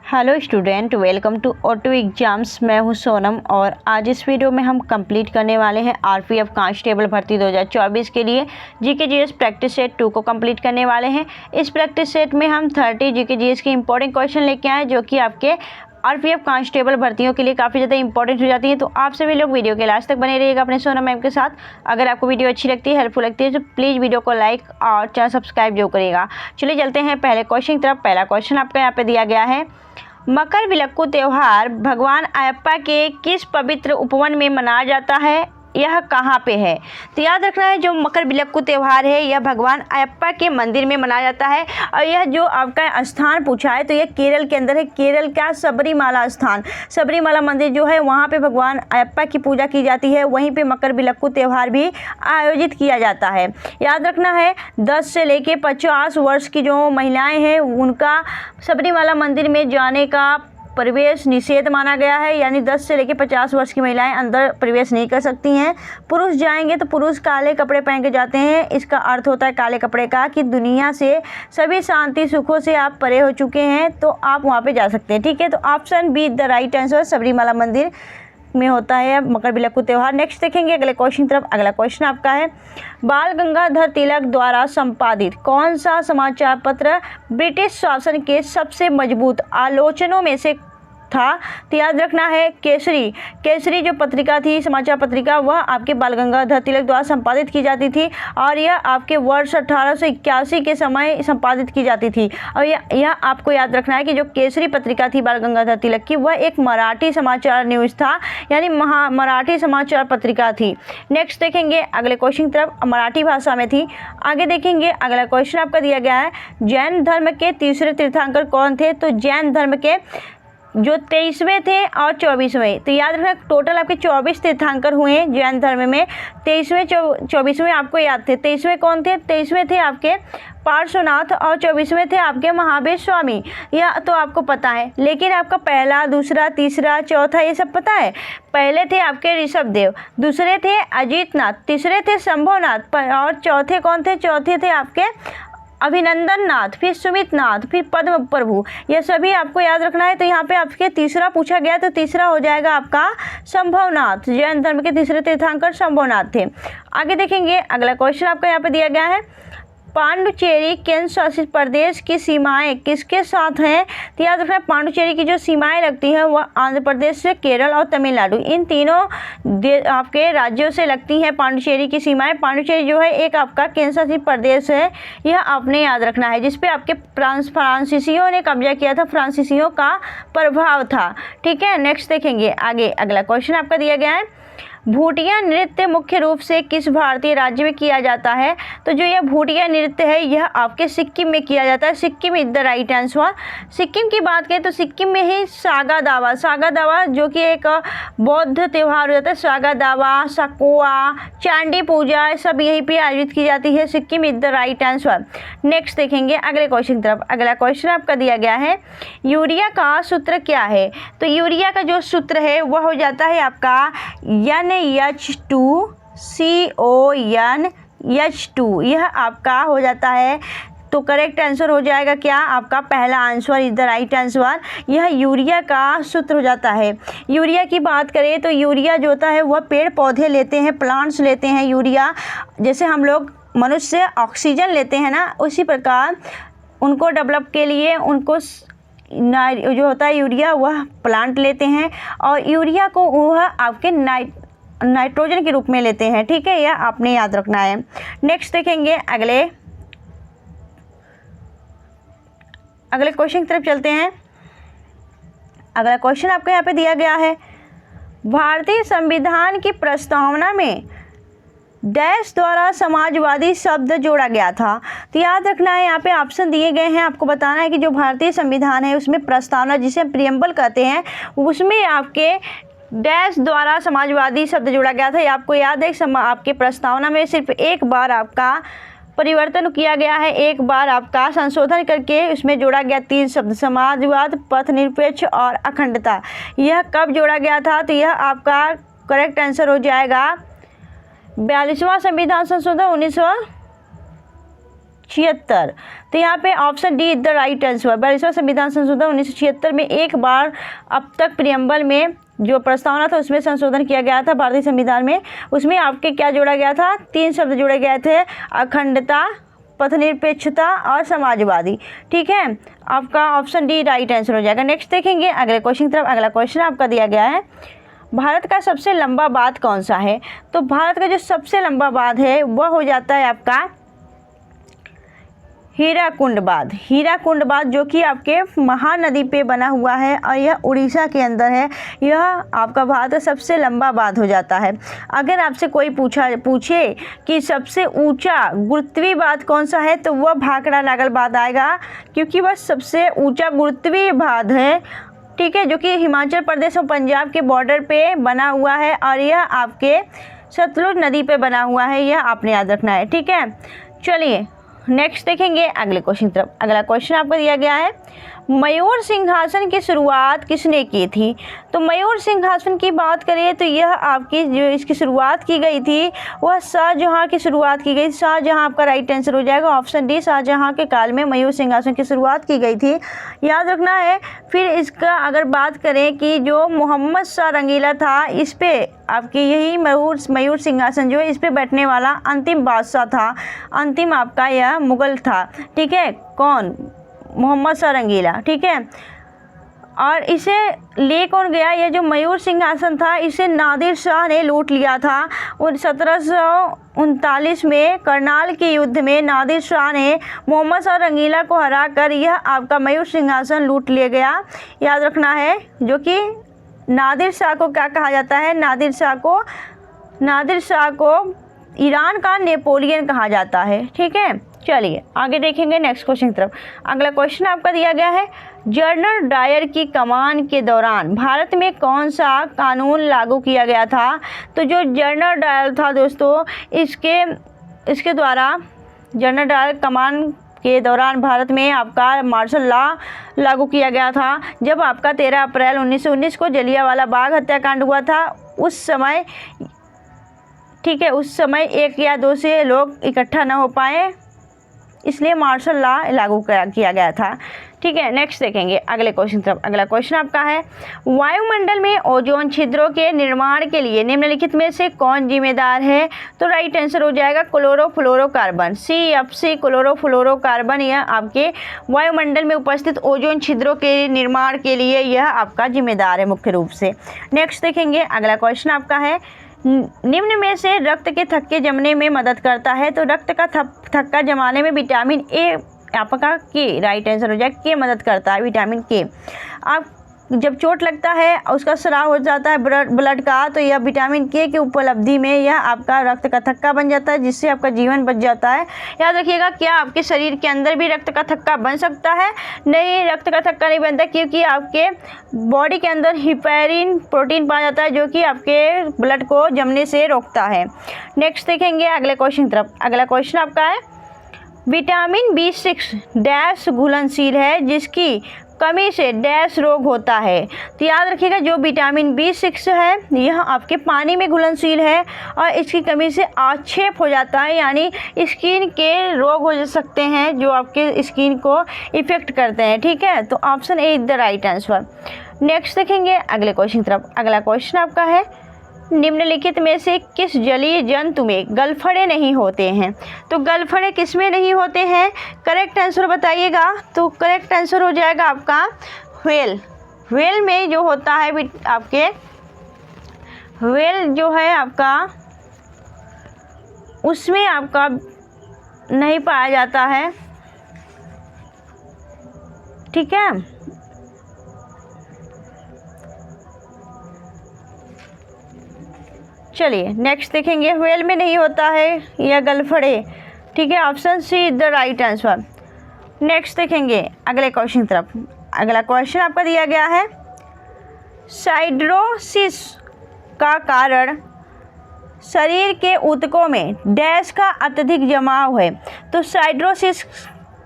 Hello student, welcome to auto exams. मैं हूं सोनम और आज इस वीडियो में हम कंप्लीट करने वाले हैं आरपीएफ कांस्टेबल भर्ती 2024 के लिए जीके जीएस प्रैक्टिस सेट 2 को कंप्लीट करने वाले हैं। इस प्रैक्टिस सेट में हम 30 जीके जीएस के इंपॉर्टेंट क्वेश्चन लेके आए जो कि आपके आरपीएफ कांस्टेबल भर्तियों के लिए काफ़ी ज़्यादा इंपॉर्टेंट हो जाती है। तो आप सभी लोग वीडियो के लास्ट तक बने रहिएगा अपने सोनम मैम के साथ। अगर आपको वीडियो अच्छी लगती है, हेल्पफुल लगती है तो प्लीज़ वीडियो को लाइक और चैनल सब्सक्राइब जो करिएगा। चलिए चलते हैं पहले क्वेश्चन की तरफ। पहला क्वेश्चन आपका यहाँ पे दिया गया है, मकरविलक्कू त्यौहार भगवान अयप्पा के किस पवित्र उपवन में मनाया जाता है, यह कहाँ पे है। तो याद रखना है, जो मकरविलक्कू त्यौहार है यह भगवान अयप्पा के मंदिर में मनाया जाता है। और यह जो आपका स्थान पूछा है तो यह केरल के अंदर है। केरल का सबरीमाला स्थान, सबरीमाला मंदिर जो है वहाँ पे भगवान अयप्पा की पूजा की जाती है। वहीं पे मकरविलक्कू त्यौहार भी आयोजित किया जाता है। याद रखना है, 10 से लेके 50 वर्ष की जो महिलाएं हैं उनका सबरीमाला मंदिर में जाने का प्रवेश निषेध माना गया है। यानी 10 से लेकर 50 वर्ष की महिलाएं अंदर प्रवेश नहीं कर सकती हैं। पुरुष जाएंगे तो पुरुष काले कपड़े पहन के जाते हैं। इसका अर्थ होता है काले कपड़े का कि दुनिया से सभी शांति सुखों से आप परे हो चुके हैं तो आप वहां पे जा सकते हैं। ठीक है, तो option be the right answer, Sabarimala मंदिर में होता है मकरविलक्कू त्यौहार। नेक्स्ट देखेंगे अगले क्वेश्चन की तरफ। अगला क्वेश्चन आपका है, बाल गंगाधर तिलक द्वारा संपादित कौन सा समाचार पत्र ब्रिटिश शासन के सबसे मजबूत आलोचनों में से था। तो याद रखना है, केसरी। केसरी जो पत्रिका थी, समाचार पत्रिका, वह आपके बाल गंगाधर तिलक द्वारा संपादित की जाती थी और यह आपके वर्ष 1881 के समय संपादित की जाती थी। और यह आपको याद रखना है कि जो केसरी पत्रिका थी बाल गंगाधर तिलक की, वह एक मराठी समाचार न्यूज़ था, यानी मराठी समाचार पत्रिका थी। नेक्स्ट देखेंगे अगले क्वेश्चन की तरफ, मराठी भाषा में थी। आगे देखेंगे अगला क्वेश्चन आपका दिया गया है, जैन धर्म के तीसरे तीर्थंकर कौन थे। तो जैन धर्म के जो 23वें थे और 24वें, तो याद रखना टोटल आपके 24 तीर्थंकर हुए जैन धर्म में। 23वें 24वें आपको याद थे। 23वें कौन थे? 23वें थे आपके पार्श्वनाथ और 24वें थे आपके महावीर स्वामी। यह तो आपको पता है, लेकिन आपका पहला, दूसरा, तीसरा, चौथा ये सब पता है। पहले थे आपके ऋषभदेव, दूसरे थे अजीतनाथ, तीसरे थे शंभुनाथ और चौथे कौन थे? चौथे थे आपके अभिनंदन नाथ, फिर सुमित नाथ, फिर पद्म प्रभु। यह सभी आपको याद रखना है। तो यहाँ पे आपके तीसरा पूछा गया तो तीसरा हो जाएगा आपका शंभुनाथ। जैन धर्म के तीसरे तीर्थंकर शंभुनाथ थे। आगे देखेंगे अगला क्वेश्चन आपका यहाँ पे दिया गया है, पांडुचेरी केंद्र शासित प्रदेश की सीमाएं किसके साथ हैं। तो याद रखना, पांडुचेरी की जो सीमाएं लगती हैं वह आंध्र प्रदेश से, केरल और तमिलनाडु, इन तीनों आपके राज्यों से लगती हैं पांडुचेरी की सीमाएं। पांडुचेरी जो है एक आपका केंद्र शासित प्रदेश है, यह आपने याद रखना है, जिसपे आपके फ्रांसीसियों ने कब्जा किया था, फ्रांसीसियों का प्रभाव था। ठीक है, नेक्स्ट देखेंगे आगे अगला क्वेश्चन आपका दिया गया है, भूटिया नृत्य मुख्य रूप से किस भारतीय राज्य में किया जाता है। तो जो यह भूटिया नृत्य है यह आपके सिक्किम में किया जाता है। Sikkim is the right answer. Sikkim की बात करें तो सिक्किम में ही सागा दावा, सागा दावा जो कि एक बौद्ध त्यौहार हो जाता है। सागा दावा, सकोआ, चांडी पूजा सब यहीं पे आयोजित की जाती है। Sikkim is the right answer. Next देखेंगे अगले क्वेश्चन की तरफ। अगला क्वेश्चन आपका दिया गया है, यूरिया का सूत्र क्या है। तो यूरिया का जो सूत्र है वह हो जाता है आपका NH2CONH2। यह आपका हो जाता है, तो करेक्ट आंसर हो जाएगा क्या आपका पहला answer is the right answer. यह यूरिया का सूत्र हो जाता है। यूरिया की बात करें तो यूरिया जो होता है वह पेड़ पौधे लेते हैं, प्लांट्स लेते हैं यूरिया। जैसे हम लोग मनुष्य ऑक्सीजन लेते हैं ना, उसी प्रकार उनको डेवलप के लिए उनको जो होता है यूरिया वह प्लांट लेते हैं और यूरिया को वह आपके नाइट्रोजन के रूप में लेते हैं। ठीक है, यह आपने याद रखना है। नेक्स्ट देखेंगे अगले क्वेश्चन की तरफ चलते हैं। अगला क्वेश्चन आपको यहाँ पे दिया गया है, भारतीय संविधान की प्रस्तावना में डैश द्वारा समाजवादी शब्द जोड़ा गया था। तो याद रखना है, यहाँ पे ऑप्शन दिए गए हैं, आपको बताना है कि जो भारतीय संविधान है उसमें प्रस्तावना जिसे प्रियम्बल कहते हैं उसमें आपके डैश द्वारा समाजवादी शब्द जोड़ा गया था। आपको याद है आपके प्रस्तावना में सिर्फ एक बार आपका परिवर्तन किया गया है, एक बार आपका संशोधन करके उसमें जोड़ा गया 3 शब्द, समाजवाद, पथ निरपेक्ष और अखंडता। यह कब जोड़ा गया था? तो यह आपका करेक्ट आंसर हो जाएगा 42वां संविधान संशोधन 1976। तो यहाँ पे option D is the right answer. 42वां संविधान संशोधन 1976 में एक बार अब तक प्रियम्बल में जो प्रस्तावना था उसमें संशोधन किया गया था भारतीय संविधान में। उसमें आपके क्या जोड़ा गया था, 3 शब्द जोड़े गए थे, अखंडता, पथनिरपेक्षता और समाजवादी। ठीक है, आपका ऑप्शन डी राइट आंसर हो जाएगा। नेक्स्ट देखेंगे अगले क्वेश्चन की तरफ। अगला क्वेश्चन आपका दिया गया है, भारत का सबसे लंबा बांध कौन सा है? तो भारत का जो सबसे लंबा बांध है वह हो जाता है आपका हीराकुंड बांध। हीराकुंड बांध जो कि आपके महानदी पे बना हुआ है और यह उड़ीसा के अंदर है। यह आपका भारत का सबसे लंबा बांध हो जाता है। अगर आपसे कोई पूछे कि सबसे ऊंचा गुरुत्वीय बांध कौन सा है तो वह भाखड़ा नागल बांध आएगा, क्योंकि वह सबसे ऊंचा गुरुत्वीय बांध है। ठीक है, जो कि हिमाचल प्रदेश और पंजाब के बॉर्डर पे बना हुआ है और यह आपके सतलुज नदी पे बना हुआ है, यह आपने याद रखना है। ठीक है, चलिए नेक्स्ट देखेंगे अगले क्वेश्चन की तरफ। अगला क्वेश्चन आपको दिया गया है, मयूर सिंहासन की शुरुआत किसने की थी? तो मयूर सिंहासन की बात करें तो यह आपकी जो इसकी शुरुआत की गई थी वह शाहजहाँ की शुरुआत की गई। शाहजहाँ आपका राइट आंसर हो जाएगा, ऑप्शन डी। शाहजहाँ के काल में मयूर सिंहासन की शुरुआत की गई थी, याद रखना है। फिर इसका अगर बात करें कि जो मोहम्मद शाह रंगीला था, इस पर आपकी यही मयूर सिंहासन जो है इस पर बैठने वाला अंतिम बादशाह था, अंतिम आपका यह मुगल था। ठीक है, कौन? मोहम्मद शाह रंगीला। ठीक है, और इसे ले कौन गया? यह जो मयूर सिंहासन था इसे नादिर शाह ने लूट लिया था। और 1739 में करनाल के युद्ध में नादिर शाह ने मोहम्मद शाह रंगीला को हराकर यह आपका मयूर सिंहासन लूट लिया गया, याद रखना है। जो कि नादिर शाह को क्या कहा जाता है? नादिर शाह को ईरान का नेपोलियन कहा जाता है। ठीक है, चलिए आगे देखेंगे नेक्स्ट क्वेश्चन की तरफ। अगला क्वेश्चन आपका दिया गया है, जनरल डायर की कमान के दौरान भारत में कौन सा कानून लागू किया गया था? तो जो जनरल डायर था दोस्तों, इसके द्वारा जनरल डायर कमान के दौरान भारत में आपका मार्शल लॉ लागू किया गया था। जब आपका 13 अप्रैल 1919 को जलियांवाला बाग हत्याकांड हुआ था, उस समय ठीक है, उस समय 1 या 2 से लोग इकट्ठा न हो पाए, इसलिए मार्शल लॉ लागू किया गया था। ठीक है, नेक्स्ट देखेंगे अगले क्वेश्चन तरफ। अगला क्वेश्चन आपका है, वायुमंडल में ओजोन छिद्रों के निर्माण के लिए निम्नलिखित में से कौन जिम्मेदार है? तो राइट आंसर हो जाएगा क्लोरोफ्लोरोकार्बन, CFC क्लोरोफ्लोरोकार्बन। यह आपके वायुमंडल में उपस्थित ओजोन छिद्रों के निर्माण के लिए यह आपका जिम्मेदार है मुख्य रूप से। नेक्स्ट देखेंगे अगला क्वेश्चन आपका है, निम्न में से रक्त के थक्के जमने में मदद करता है? तो रक्त का थक्का जमाने में विटामिन ए आपका के राइट आंसर हो जाए, के मदद करता है, विटामिन के। आप जब चोट लगता है उसका स्राव हो जाता है ब्लड का, तो यह विटामिन के उपलब्धि में यह आपका रक्त का थक्का बन जाता है, जिससे आपका जीवन बच जाता है। याद रखिएगा, क्या आपके शरीर के अंदर भी रक्त का थक्का बन सकता है? नहीं, रक्त का थक्का नहीं बनता, क्योंकि आपके बॉडी के अंदर हिपेरिन प्रोटीन पाया जाता है जो कि आपके ब्लड को जमने से रोकता है। नेक्स्ट देखेंगे अगले क्वेश्चन की तरफ। अगला क्वेश्चन आपका है, विटामिन B6 डैश घुलनशील है जिसकी कमी से डैश रोग होता है? तो याद रखिएगा, जो विटामिन B6 है यह आपके पानी में घुलनशील है और इसकी कमी से आक्षेप हो जाता है, यानी स्किन के रोग हो सकते हैं जो आपके स्किन को इफेक्ट करते हैं। ठीक है, तो option A is the right answer. Next देखेंगे अगले क्वेश्चन की तरफ। अगला क्वेश्चन आपका है, निम्नलिखित में से किस जलीय जंतु में गलफड़े नहीं होते हैं? तो गलफड़े किस में नहीं होते हैं? करेक्ट आंसर बताइएगा। तो करेक्ट आंसर हो जाएगा आपका व्हेल। व्हेल में जो होता है आपके व्हेल जो है आपका, उसमें आपका नहीं पाया जाता है। ठीक है, चलिए नेक्स्ट देखेंगे, व्हेल में नहीं होता है या गलफड़े। ठीक है, option C is the right answer. Next देखेंगे अगले क्वेश्चन की तरफ। अगला क्वेश्चन आपका दिया गया है, साइड्रोसिस का कारण शरीर के ऊतकों में डैश का अत्यधिक जमाव है? तो साइड्रोसिस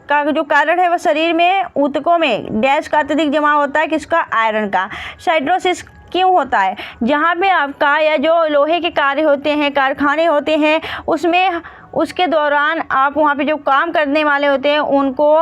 का जो कारण है वह शरीर में ऊतकों में डैश का अत्यधिक जमाव होता है, किसका? आयरन का। साइड्रोसिस क्यों होता है? जहाँ पे आपका या जो लोहे के कार्य होते हैं, कारखाने होते हैं, उसमें उसके दौरान आप वहाँ पे जो काम करने वाले होते हैं उनको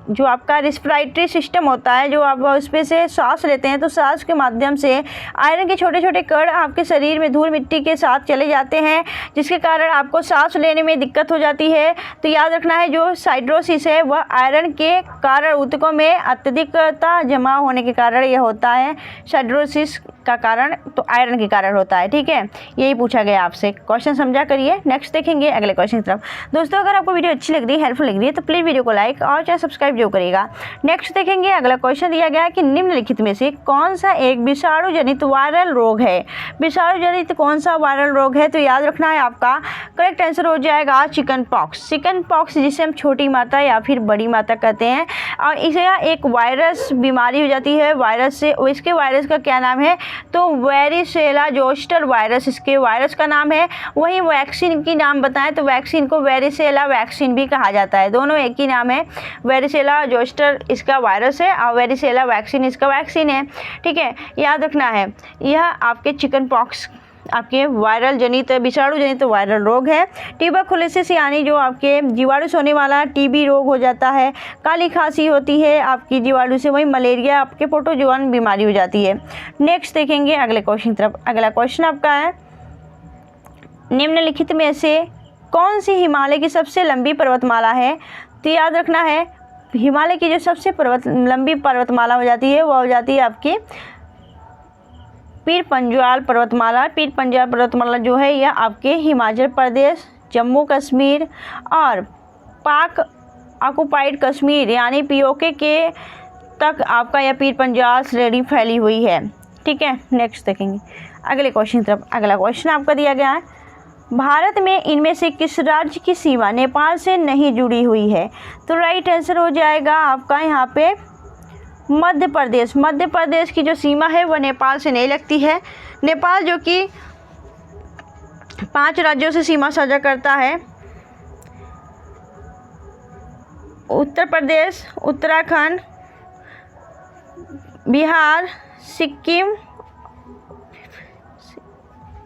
जो आपका रेस्पिरेटरी सिस्टम होता है, जो आप उसमें से सांस लेते हैं, तो सांस के माध्यम से आयरन के छोटे छोटे कण आपके शरीर में धूल मिट्टी के साथ चले जाते हैं, जिसके कारण आपको सांस लेने में दिक्कत हो जाती है। तो याद रखना है, जो साइड्रोसिस है वह आयरन के कारण ऊतकों में अत्यधिकता जमा होने के कारण यह होता है। साइड्रोसिस का कारण तो आयरन के कारण होता है। ठीक है, यही पूछा गया आपसे, क्वेश्चन समझा करिए। नेक्स्ट देखेंगे अगले क्वेश्चन की तरफ। दोस्तों, अगर आपको वीडियो अच्छी लग रही है, हेल्पफुल लग रही है, तो प्लीज़ वीडियो को लाइक और चैनल सब्सक्राइब जो करेगा। नेक्स्ट देखेंगे अगला क्वेश्चन दिया गया है कि निम्नलिखित में से कौन सा एक विषाणु जनित वायरल रोग है। विषाणु जनित कौन सा वायरल रोग है, तो याद रखना है आपका करेक्ट आंसर हो जाएगा चिकन पॉक्स। चिकन पॉक्स जिसे हम छोटी माता या फिर बड़ी माता कहते हैं, और इसे एक वायरस बीमारी हो जाती है वायरस से। इसके वायरस का क्या नाम है, तो वेरिसेला जोस्टर वायरस इसके वायरस का नाम है। वहीं वैक्सीन की नाम बताएं तो वैक्सीन को वेरिसेला वैक्सीन भी कहा जाता है। दोनों एक ही नाम है, वेरिसेला जोस्टर इसका वायरस है और वेरिसेला वैक्सीन इसका वैक्सीन है। ठीक है, याद रखना है, यह आपके चिकन पॉक्स आपके वायरल जनित विषाणु जनित वायरल रोग है। ट्यूबरकुलोसिस यानी जो आपके जीवाणु से होने वाला टीबी रोग हो जाता है। काली खांसी होती है आपकी जीवाणु से, वही मलेरिया आपके प्रोटोजोआन बीमारी हो जाती है। नेक्स्ट देखेंगे अगले क्वेश्चन की तरफ। अगला क्वेश्चन आपका है, निम्नलिखित में से कौन सी हिमालय की सबसे लंबी पर्वतमाला है। तो याद रखना है, हिमालय की जो सबसे लंबी पर्वतमाला हो जाती है वह हो जाती है आपकी पीर पंजाल पर्वतमाला। पीर पंजाल पर्वतमाला जो है यह आपके हिमाचल प्रदेश, जम्मू कश्मीर और पाक ऑक्युपाइड कश्मीर यानी पीओके के तक आपका यह पीर पंजाल श्रेणी फैली हुई है। ठीक है, नेक्स्ट देखेंगे अगले क्वेश्चन की तरफ। अगला क्वेश्चन आपका दिया गया है, भारत में इनमें से किस राज्य की सीमा नेपाल से नहीं जुड़ी हुई है। तो राइट आंसर हो जाएगा आपका यहाँ पे मध्य प्रदेश। मध्य प्रदेश की जो सीमा है वह नेपाल से नहीं लगती है। नेपाल जो कि 5 राज्यों से सीमा साझा करता है, उत्तर प्रदेश, उत्तराखंड, बिहार, सिक्किम,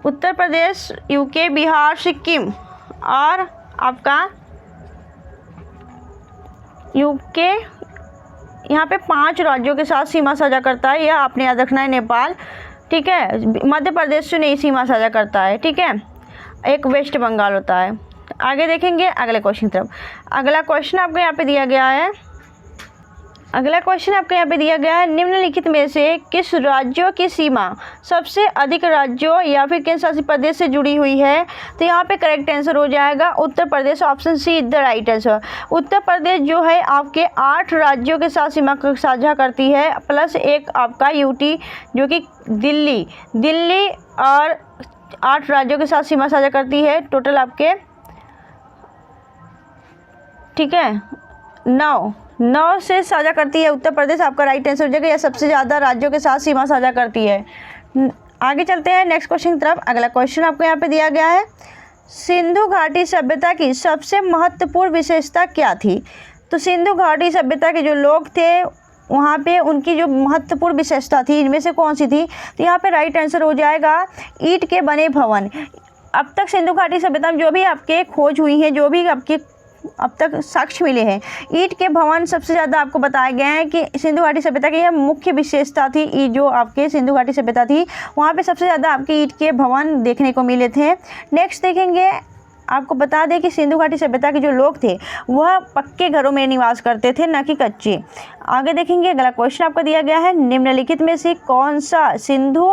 उत्तर प्रदेश, यूके, बिहार, सिक्किम और आपका यूके, यहाँ पे 5 राज्यों के साथ सीमा साझा करता है। यह आपने याद रखना है, नेपाल। ठीक है, मध्य प्रदेश से नहीं सीमा साझा करता है। ठीक है, एक वेस्ट बंगाल होता है। आगे देखेंगे अगले क्वेश्चन की तरफ। अगला क्वेश्चन आपको यहाँ पे दिया गया है, निम्नलिखित में से किस राज्यों की सीमा सबसे अधिक राज्यों या फिर केंद्र शासित प्रदेश से जुड़ी हुई है। तो यहाँ पे करेक्ट आंसर हो जाएगा Uttar Pradesh. Option C is the right answer. Uttar Pradesh जो है आपके 8 राज्यों के साथ सीमा साझा करती है, प्लस एक आपका यूटी जो कि दिल्ली और 8 राज्यों के साथ सीमा साझा करती है। टोटल आपके, ठीक है, 9 से साझा करती है उत्तर प्रदेश। आपका राइट आंसर हो जाएगा, यह सबसे ज़्यादा राज्यों के साथ सीमा साझा करती है। आगे चलते हैं नेक्स्ट क्वेश्चन की तरफ। अगला क्वेश्चन आपको यहाँ पे दिया गया है, सिंधु घाटी सभ्यता की सबसे महत्वपूर्ण विशेषता क्या थी। तो सिंधु घाटी सभ्यता के जो लोग थे वहाँ पे उनकी जो महत्वपूर्ण विशेषता थी इनमें से कौन सी थी। तो यहाँ पे राइट आंसर हो जाएगा ईंट के बने भवन। अब तक सिंधु घाटी सभ्यता में जो भी आपके खोज हुई हैं, जो भी आपके अब तक साक्ष्य मिले हैं, ईंट के भवन सबसे ज़्यादा आपको बताया गया है कि सिंधु घाटी सभ्यता की यह मुख्य विशेषता थी। जो आपके सिंधु घाटी सभ्यता थी वहाँ पे सबसे ज़्यादा आपके ईंट के भवन देखने को मिले थे। नेक्स्ट देखेंगे, आपको बता दें कि सिंधु घाटी सभ्यता के जो लोग थे वह पक्के घरों में निवास करते थे, न कि कच्चे। आगे देखेंगे अगला क्वेश्चन आपको दिया गया है, निम्नलिखित में से कौन सा सिंधु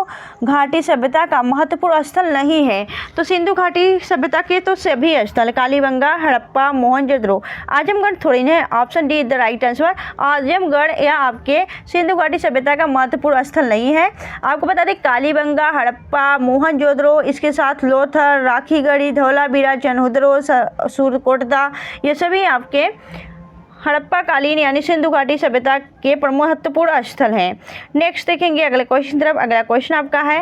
घाटी सभ्यता का महत्वपूर्ण स्थल नहीं है। तो सिंधु घाटी सभ्यता के तो सभी स्थल, कालीबंगा, हड़प्पा, मोहनजोदड़ो, आजमगढ़ थोड़ी ना है। Option D is the right answer. Azamgarh या आपके सिंधु घाटी सभ्यता का महत्वपूर्ण स्थल नहीं है। आपको बता दें कालीबंगा, हड़प्पा, मोहनजोदड़ो, इसके साथ लोथर, राखीगढ़ी, धौलावीरा, चनहुदरो, सूरकोटदा, ये सभी आपके हड़प्पा कालीन यानी सिंधु घाटी सभ्यता के महत्वपूर्ण स्थल हैं। नेक्स्ट देखेंगे अगले क्वेश्चन तरफ। अगला क्वेश्चन आपका है,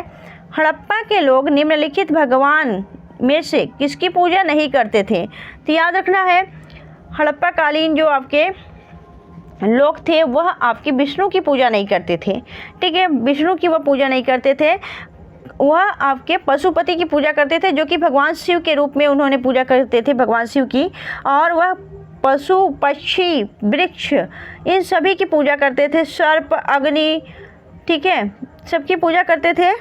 हड़प्पा के लोग निम्नलिखित भगवान में से किसकी पूजा नहीं करते थे। तो याद रखना है, हड़प्पा कालीन जो आपके लोग थे वह आपकी विष्णु की पूजा नहीं करते थे। ठीक है, विष्णु की वह पूजा नहीं करते थे। वह आपके पशुपति की पूजा करते थे, जो कि भगवान शिव के रूप में उन्होंने पूजा करते थे भगवान शिव की। और वह पशु, पक्षी, वृक्ष, इन सभी की पूजा करते थे। सर्प, अग्नि, ठीक है, सबकी पूजा करते थे,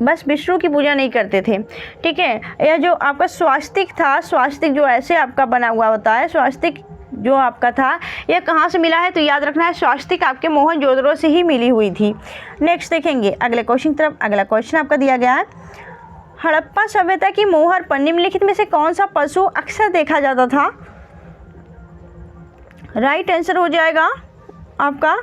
बस विष्णु की पूजा नहीं करते थे, ठीक है। यह जो आपका स्वास्तिक था, स्वास्तिक जो ऐसे आपका बना हुआ होता है, स्वास्तिक जो आपका था, यह कहाँ से मिला है? तो याद रखना है स्वास्तिक आपके मोहनजोदड़ो से ही मिली हुई थी। नेक्स्ट देखेंगे अगले क्वेश्चन की तरफ। अगला क्वेश्चन आपका दिया गया है, हड़प्पा सभ्यता की मोहर पर निम्नलिखित में से कौन सा पशु अक्सर देखा जाता था? राइट आंसर हो जाएगा आपका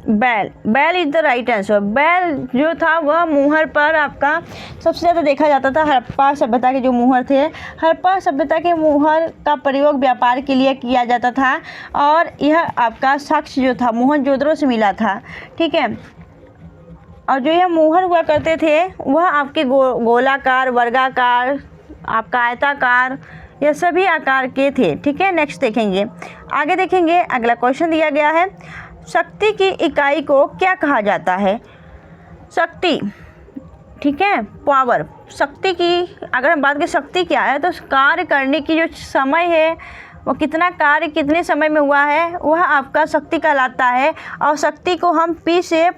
बैल। बैल इज द राइट आंसर। बैल जो था वह मुहर पर आपका सबसे ज़्यादा देखा जाता था। हड़प्पा सभ्यता के जो मुहर थे, हड़प्पा सभ्यता के मुहर का प्रयोग व्यापार के लिए किया जाता था, और यह आपका साक्ष्य जो था मोहनजोदड़ो से मिला था, ठीक है। और जो यह मुहर हुआ करते थे वह आपके गोलाकार, वर्गाकार, आपका आयताकार, यह सभी आकार के थे, ठीक है। नेक्स्ट देखेंगे, आगे देखेंगे अगला क्वेश्चन दिया गया है, शक्ति की इकाई को क्या कहा जाता है? शक्ति, ठीक है, पावर। शक्ति की अगर हम बात करें, शक्ति क्या है? तो कार्य करने की जो समय है, वो कितना कार्य कितने समय में हुआ है, वह आपका शक्ति कहलाता है। और शक्ति को हम P से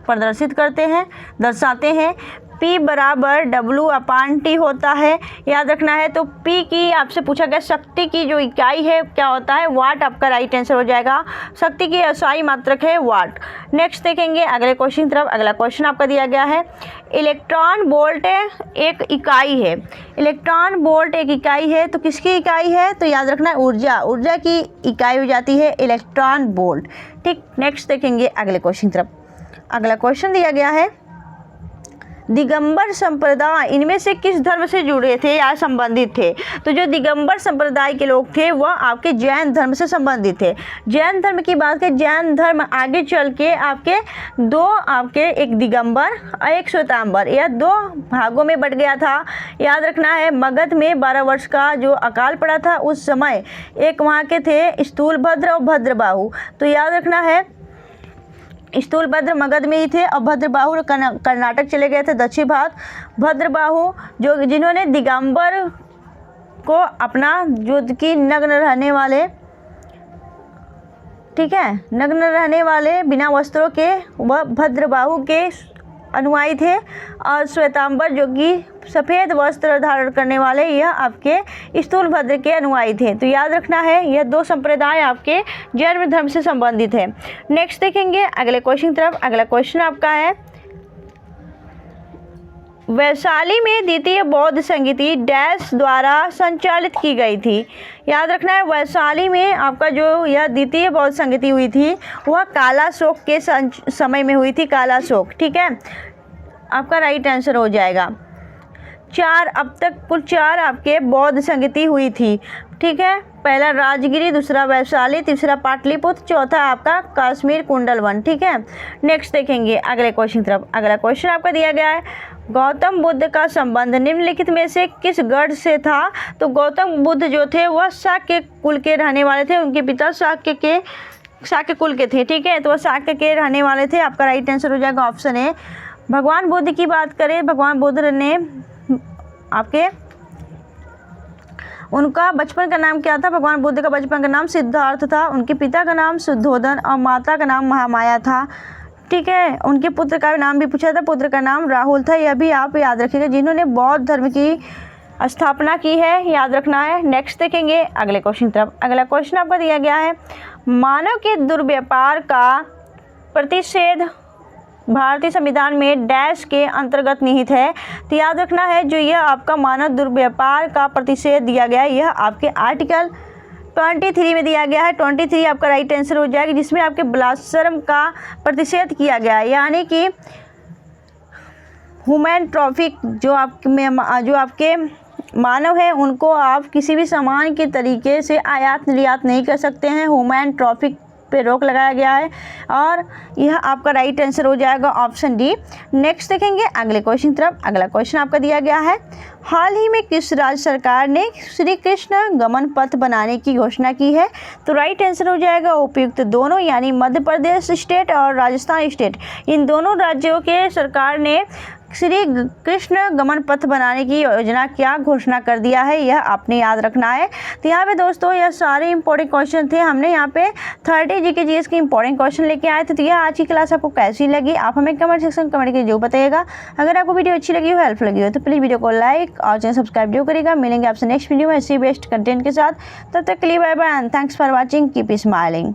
प्रदर्शित करते हैं, दर्शाते हैं। P बराबर W/T होता है, याद रखना है। तो P की आपसे पूछा गया शक्ति की जो इकाई है क्या होता है? वाट आपका राइट आंसर हो जाएगा। शक्ति की असाई मात्रक है वाट। नेक्स्ट देखेंगे अगले क्वेश्चन की तरफ। अगला क्वेश्चन आपका दिया गया है, इलेक्ट्रॉन वोल्ट एक इकाई है। इलेक्ट्रॉन वोल्ट एक इकाई है, तो किसकी इकाई है? तो याद रखना है ऊर्जा, ऊर्जा की इकाई हो जाती है इलेक्ट्रॉन वोल्ट, ठीक। नेक्स्ट देखेंगे अगले क्वेश्चन की तरफ। अगला क्वेश्चन दिया गया है, दिगंबर संप्रदाय इनमें से किस धर्म से जुड़े थे या संबंधित थे? तो जो दिगंबर संप्रदाय के लोग थे वह आपके जैन धर्म से संबंधित थे। जैन धर्म की बात करें, जैन धर्म आगे चल के आपके दो, आपके एक दिगंबर और एक श्वेतांबर, यह दो भागों में बट गया था। याद रखना है, मगध में 12 वर्ष का जो अकाल पड़ा था उस समय एक वहाँ के थे स्थूलभद्र और भद्रबाहु। तो याद रखना है, स्थूलभद्र मगध में ही थे और भद्रबाहु कर्नाटक चले गए थे, दक्षिण भारत। भद्रबाहु जो जिन्होंने दिगंबर को अपना जो कि नग्न रहने वाले, ठीक है, नग्न रहने वाले बिना वस्त्रों के, वह भद्रबाहु के अनुयायी थे। और श्वेतांबर जो कि सफ़ेद वस्त्र धारण करने वाले, यह आपके स्थूलभद्र के अनुयायी थे। तो याद रखना है यह दो संप्रदाय आपके जैन धर्म से संबंधित है। नेक्स्ट देखेंगे अगले क्वेश्चन की तरफ। अगला क्वेश्चन आपका है, वैशाली में द्वितीय बौद्ध संगीति डैश द्वारा संचालित की गई थी। याद रखना है, वैशाली में आपका जो यह द्वितीय बौद्ध संगीति हुई थी वह कालाशोक के समय में हुई थी, कालाशोक, ठीक है, आपका राइट आंसर हो जाएगा। 4 अब तक कुल 4 आपके बौद्ध संगीति हुई थी, ठीक है। पहला राजगिरी, दूसरा वैशाली, तीसरा पाटलिपुत्र, चौथा आपका कश्मीर कुंडलवन, ठीक है। नेक्स्ट देखेंगे अगले क्वेश्चन की तरफ। अगला क्वेश्चन आपका दिया गया है, गौतम बुद्ध का संबंध निम्नलिखित में से किस गढ़ से था? तो गौतम बुद्ध जो थे वह शाक्य कुल के रहने वाले थे, उनके पिता शाक्य कुल के थे, ठीक है। तो वह शाक्य के रहने वाले थे, आपका राइट आंसर हो जाएगा ऑप्शन ए। भगवान बुद्ध की बात करें, भगवान बुद्ध ने आपके उनका बचपन का नाम क्या था? भगवान बुद्ध का बचपन का नाम सिद्धार्थ था, उनके पिता का नाम शुद्धोधन और माता का नाम महामाया था, ठीक है। उनके पुत्र का नाम भी पूछा था, पुत्र का नाम राहुल था, यह भी आप याद रखिएगा, जिन्होंने बौद्ध धर्म की स्थापना की है, याद रखना है। नेक्स्ट देखेंगे अगले क्वेश्चन तरफ। अगला क्वेश्चन आपका दिया गया है, मानव के दुर्व्यापार का प्रतिषेध भारतीय संविधान में डैश के अंतर्गत निहित है। तो याद रखना है, जो यह आपका मानव दुर्व्यापार का प्रतिषेध दिया गया है यह आपके आर्टिकल 23 में दिया गया है। 23 आपका राइट आंसर हो जाएगा, जिसमें आपके ब्लास्फेमी का प्रतिषेध किया गया है, यानी कि ह्यूमन ट्रैफिक जो आपके मानव है उनको आप किसी भी सामान के तरीके से आयात निर्यात नहीं कर सकते हैं। ह्यूमन ट्रैफिक पे रोक लगाया गया है और यह आपका राइट आंसर हो जाएगा ऑप्शन डी। नेक्स्ट देखेंगे अगले क्वेश्चन की तरफ। अगला क्वेश्चन आपका दिया गया है, हाल ही में किस राज्य सरकार ने श्री कृष्ण गमन पथ बनाने की घोषणा की है? तो राइट आंसर हो जाएगा उपयुक्त दोनों, यानी मध्य प्रदेश स्टेट और राजस्थान स्टेट, इन दोनों राज्यों के सरकार ने श्री कृष्ण गमन पथ बनाने की योजना क्या घोषणा कर दिया है, यह आपने याद रखना है। तो यहाँ पे दोस्तों यह सारे इंपॉर्टेंट क्वेश्चन थे, हमने यहाँ पे 30 जीके जीएस के इंपॉर्टेंट क्वेश्चन लेके आए थे। तो यह आज की क्लास आपको कैसी लगी आप हमें कमेंट सेक्शन कमेंट करके जो बताइएगा। अगर आपको वीडियो अच्छी लगी हो, हेल्पफुल लगी हो, तो प्लीज़ वीडियो को लाइक और चैनल सब्सक्राइब जरूर करिएगा। मिलेंगे आपसे नेक्स्ट वीडियो में ऐसी बेस्ट कंटेंट के साथ। तब तक के लिए bye bye and thanks for watching, keep smiling.